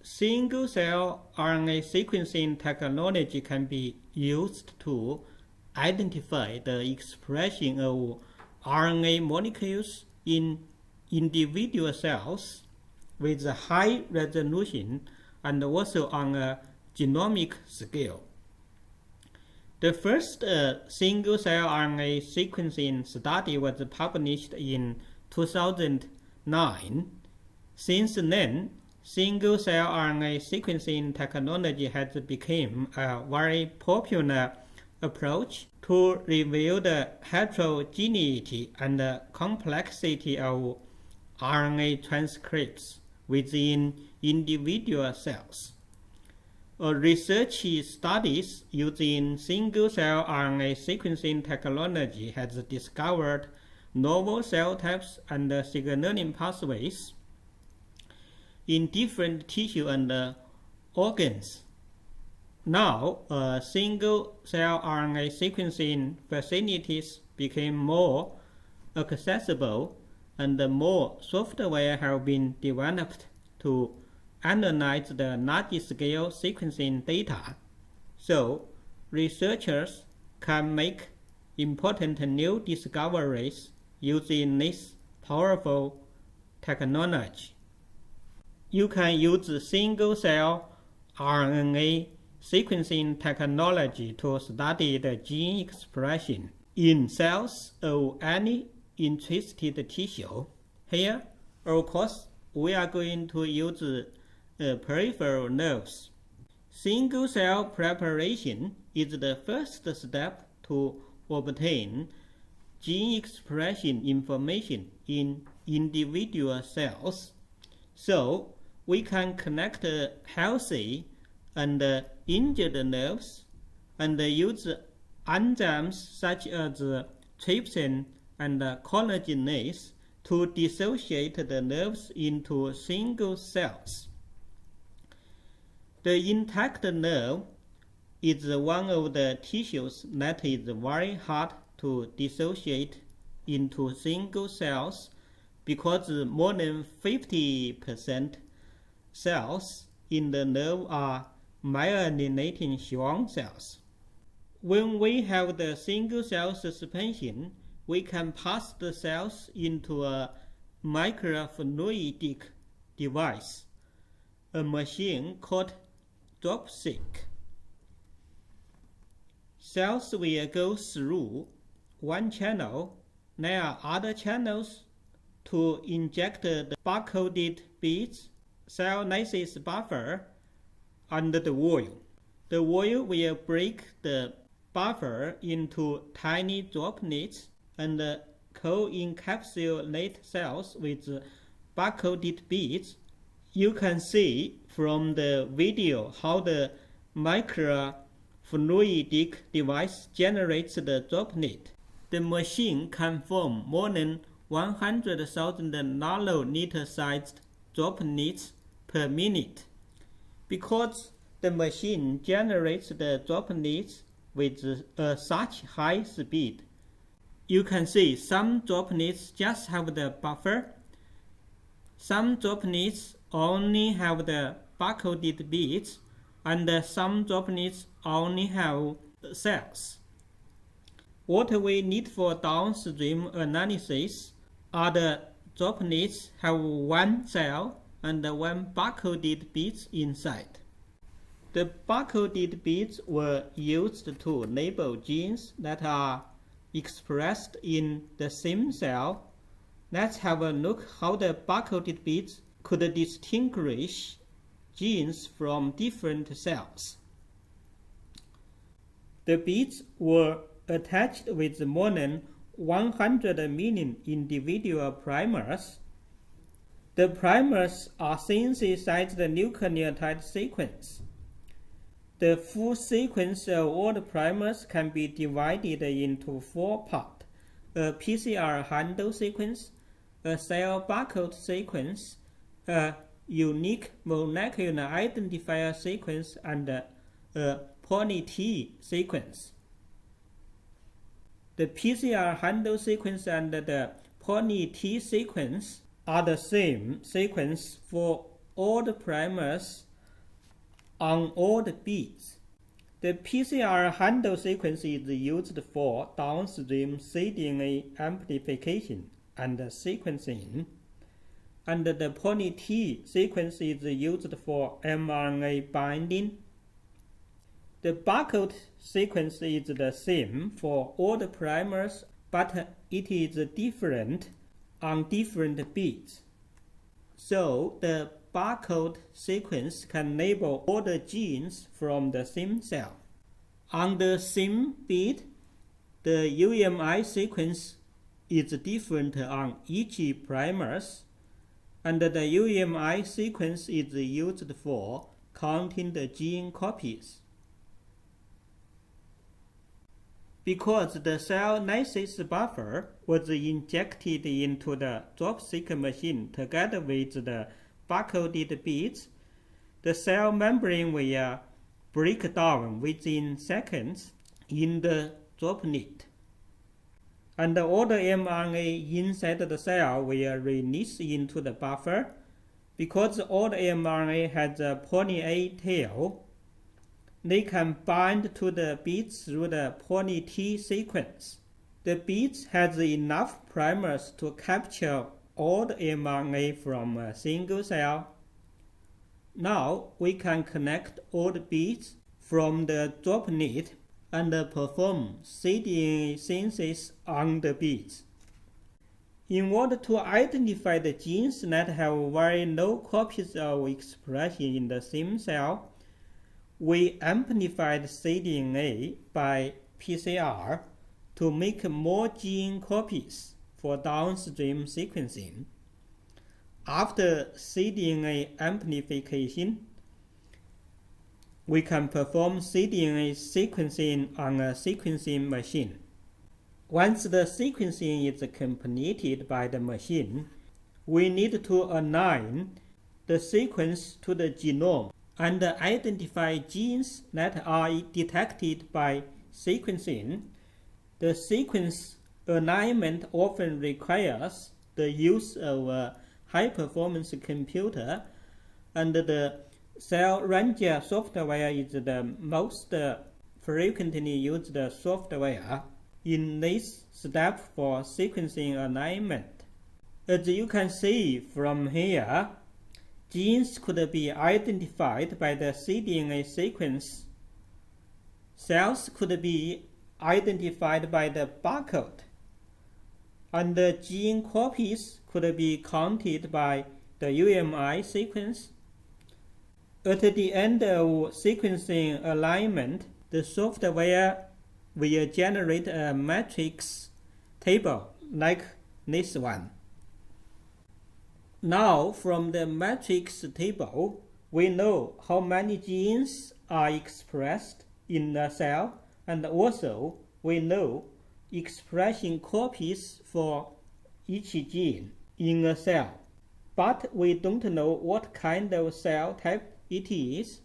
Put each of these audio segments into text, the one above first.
single-cell RNA sequencing technology can be used to identify the expression of RNA molecules in individual cells with a high resolution and also on a genomic scale. The first single-cell RNA sequencing study was published in 2009. Since then, single-cell RNA sequencing technology has become a very popular approach to reveal the heterogeneity and complexity of RNA transcripts within individual cells. Research studies using single-cell RNA sequencing technology has discovered novel cell types and signaling pathways in different tissue and organs. Now, single-cell RNA sequencing facilities became more accessible and more software have been developed to analyze the large-scale sequencing data, so researchers can make important new discoveries using this powerful technology. You can use single-cell RNA sequencing technology to study the gene expression in cells of any interested tissue. Here, of course, we are going to use peripheral nerves. Single-cell preparation is the first step to obtain gene expression information in individual cells, so we can connect healthy and injured nerves and use enzymes such as trypsin and collagenase to dissociate the nerves into single cells. The intact nerve is one of the tissues that is very hard to dissociate into single cells because more than 50% cells in the nerve are myelinating Schwann cells. When we have the single-cell suspension, we can pass the cells into a microfluidic device, a machine called dropSeq. Cells will go through one channel. There are other channels to inject the barcoded beads, cell lysis buffer, under the wall. The wall will break the buffer into tiny droplets and co-encapsulate cells with barcoded beads. You can see from the video how the microfluidic device generates the droplet. The machine can form more than 100,000 nanoliter-sized droplets per minute. Because the machine generates the droplets with such high speed, you can see some droplets just have the buffer, some droplets only have the barcoded beads, and some droplets only have cells. What we need for downstream analysis are the droplets have one cell and one barcoded beads inside. The barcoded beads were used to label genes that are expressed in the same cell. Let's have a look how the barcoded beads could distinguish genes from different cells. The beads were attached with more than 100 million individual primers. The primers are synthesized nucleotide sequence. The full sequence of all the primers can be divided into 4 parts: a PCR handle sequence, a cell barcode sequence, a unique molecular identifier sequence, and a poly-T sequence. The PCR handle sequence and the poly-T sequence are the same sequence for all the primers on all the beads. The PCR handle sequence is used for downstream cDNA amplification and sequencing, and the poly-T sequence is used for mRNA binding. The barcode sequence is the same for all the primers, but it is different on different beads. So the barcode sequence can label all the genes from the same cell. On the same bead, the UMI sequence is different on each primers, and the UMI sequence is used for counting the gene copies. Because the cell lysis buffer was injected into the drop-seq machine together with the barcoded beads, the cell membrane will break down within seconds in the droplet, and all the mRNA inside the cell will release into the buffer. Because all the mRNA has a poly-A tail, they can bind to the beads through the poly-T sequence. The beads has enough primers to capture all the mRNA from a single cell. Now we can connect all the beads from the droplet and perform cDNA synthesis on the beads. In order to identify the genes that have very low copies of expression in the same cell, we amplified cDNA by PCR to make more gene copies for downstream sequencing. After cDNA amplification, we can perform cDNA sequencing on a sequencing machine. Once the sequencing is completed by the machine, we need to align the sequence to the genome and identify genes that are detected by sequencing. The sequence alignment often requires the use of a high-performance computer, and the Cell Ranger software is the most frequently used software in this step for sequencing alignment. As you can see from here, genes could be identified by the cDNA sequence. Cells could be identified by the barcode, and the gene copies could be counted by the UMI sequence. At the end of sequencing alignment, the software will generate a matrix table like this one. Now, from the matrix table, we know how many genes are expressed in the cell, and also we know expression copies for each gene in a cell. But we don't know what kind of cell type it is.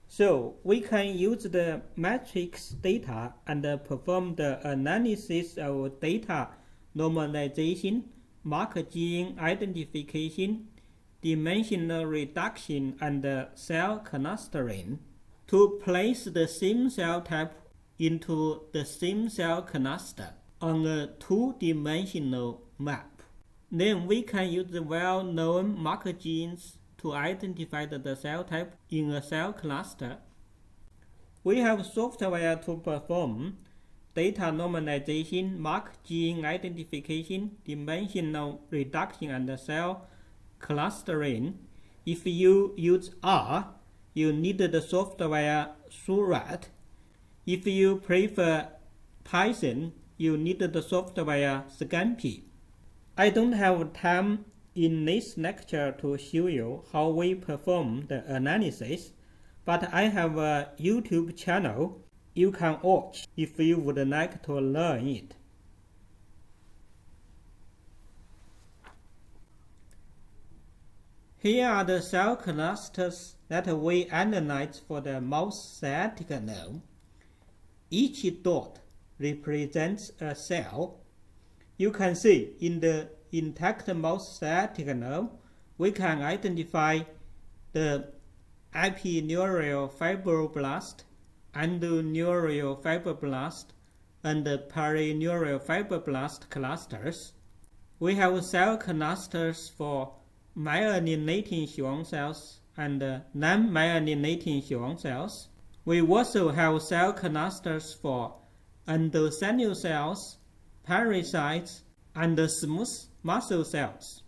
So we can use the matrix data and perform the analysis of data normalization, mark gene identification, dimensional reduction, and cell clustering to place the same cell type into the same cell cluster on a two-dimensional map. Then we can use the well-known marker genes to identify the cell type in a cell cluster. We have software to perform data normalization, mark gene identification, dimensional reduction, and cell clustering. If you use R, you need the software Surat. If you prefer Python, you need the software scRNA-seq. I don't have time in this lecture to show you how we perform the analysis, but I have a YouTube channel you can watch if you would like to learn it. Here are the cell clusters that we analyze for the mouse cell genome. Each dot represents a cell. You can see in the intact mouse cell genome, we can identify the epineural fibroblast, endoneural fibroblast, and perineural fibroblast clusters. We have cell clusters for myelinating Schwann cells and non-myelinating Schwann cells. We also have cell clusters for endothelial cells, pericytes, and smooth muscle cells.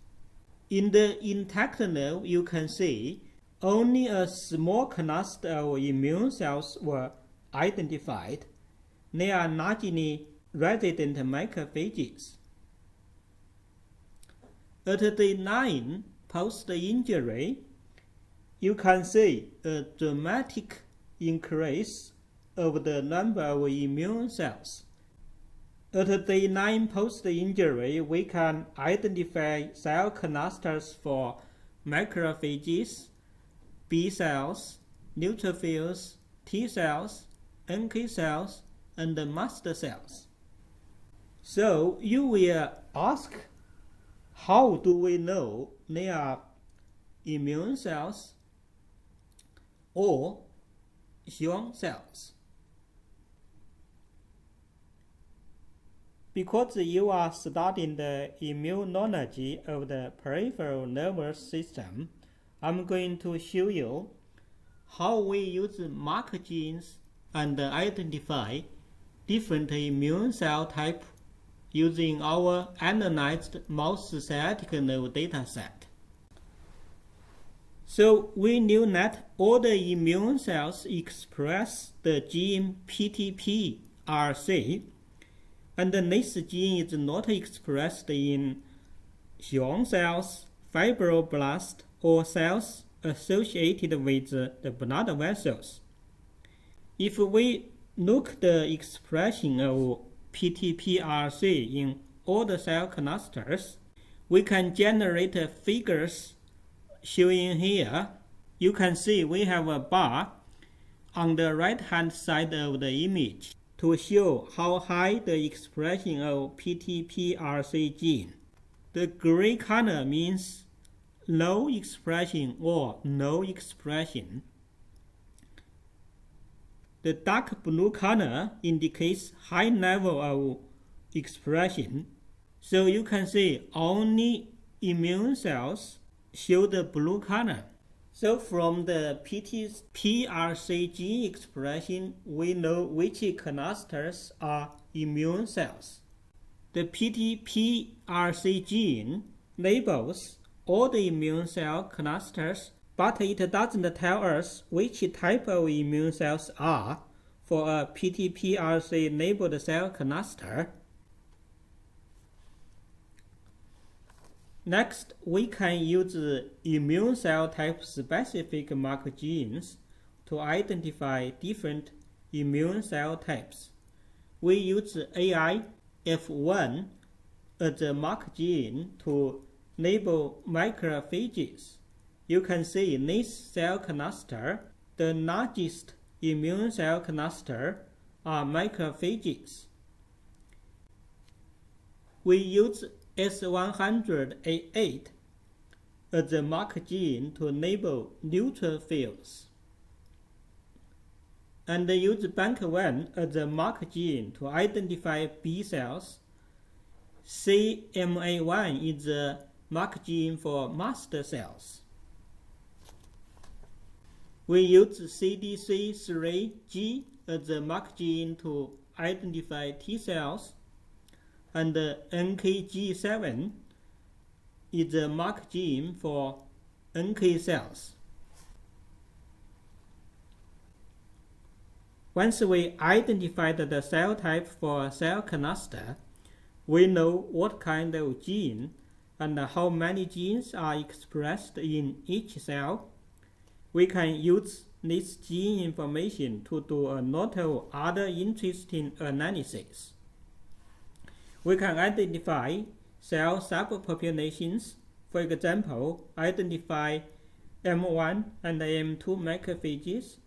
In the intact nerve, you can see only a small cluster of immune cells were identified. They are largely resident macrophages. At day 9 post-injury, you can see a dramatic increase of the number of immune cells. At day 9 post-injury, we can identify cell clusters for macrophages, B cells, neutrophils, T cells, NK cells, and mast cells. So you will ask, how do we know they are immune cells or Schwann cells? Because you are studying the immunology of the peripheral nervous system, I'm going to show you how we use mark genes and identify different immune cell types using our analyzed mouse sciatic nerve dataset. So we knew that all the immune cells express the gene PTPRC, and this gene is not expressed in Schwann cells, fibroblasts, or cells associated with the blood vessels. If we look at the expression of PTPRC in all the cell clusters, we can generate figures showing here. You can see we have a bar on the right hand side of the image to show how high the expression of PTPRC gene. The gray color means low expression or no expression. The dark blue color indicates high level of expression. So you can see only immune cells show the blue color. So from the PTPRC gene expression, we know which clusters are immune cells. The PTPRC gene labels all the immune cell clusters, but it doesn't tell us which type of immune cells are for a PTPRC labeled cell cluster. Next, we can use immune cell type specific mark genes to identify different immune cell types. We use AIF1 as a mark gene to label macrophages. You can see in this cell cluster, the largest immune cell cluster are macrophages. We use S100A8 as a mark gene to label neutrophils, and use BANK1 as a mark gene to identify B cells. CMA1 is a mark gene for mast cells. We use CDC3G as a mark gene to identify T cells, and NKG7 is a mark gene for NK cells. Once we identified the cell type for a cell cluster, we know what kind of gene and how many genes are expressed in each cell. We can use this gene information to do a lot of other interesting analysis. We can identify cell subpopulations, for example, identify M1 and M2 macrophages.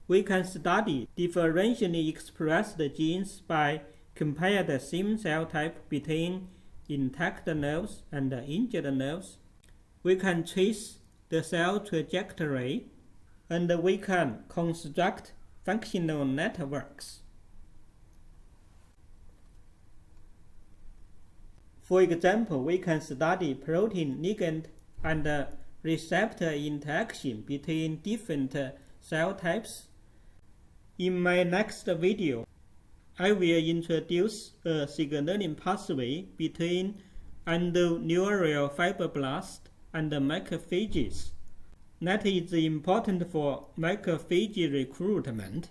We can study differentially expressed genes by compare the same cell type between intact nerves and injured nerves. We can trace the cell trajectory and we can construct functional networks. For example, we can study protein ligand and receptor interaction between different cell types. In my next video, I will introduce a signaling pathway between endoneural fibroblasts and macrophages that is important for macrophage recruitment.